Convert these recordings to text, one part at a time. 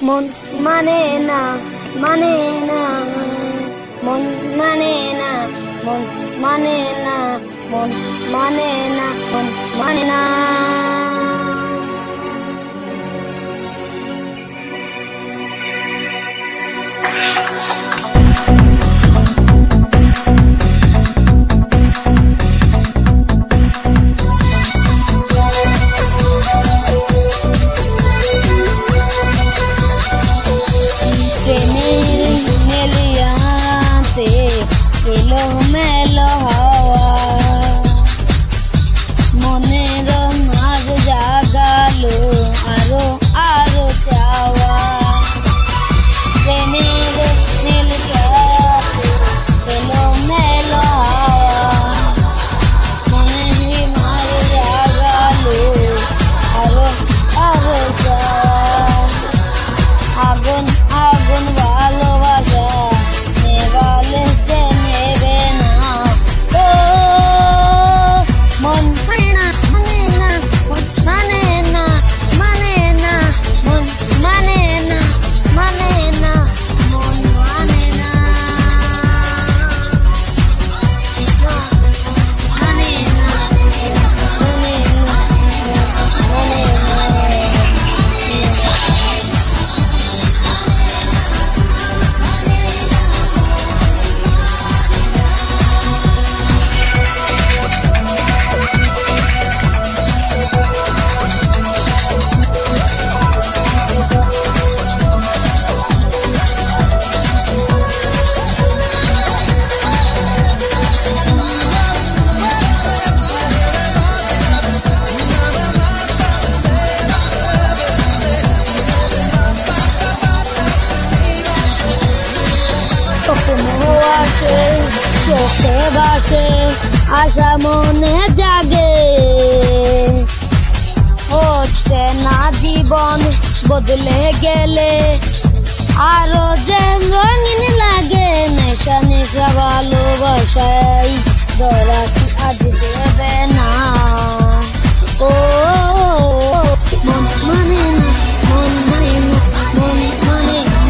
মন মানে না, মানে না, মন মানে না, মন মানে না, মন মানে না, মন মানে না। এলো মেলো হাওয়া মনের মাঝ জাগালো আরো আরো চাওয়া প্রেমের নীল এলো মেলো হাওয়া মনের মাঝ জাগালো আরো আরো চাওয়া আগুন আগুন ভালোবাসা নেবালে মন মানে না, মানে না, মন মানে না, মানে না, মন মানে না, মানে না, মন মানে না, মানে না, মানে না, চোখে ভাসে আশা মনে জাগে হচ্ছে না জীবন বদলে গেলে আরো যে রঙিন লাগে নেশা নেশা ভালোবাসাই ধরা আজ দেবে না ও মন মানে না, মন মানে না, মন মানে না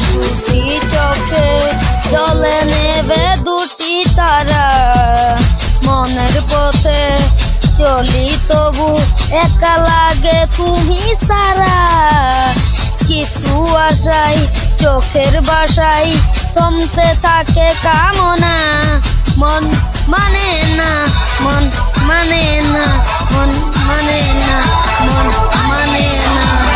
দুটি চোখে চলে নেবে দুটি তারা মনের পথে চলি তবু একা লাগে তুমি সারা কিছু আশাই চোখের বাসাই থমতে থাকে কামনা মন মানে না, মন মানে না, মন মানে না, মন মানে না।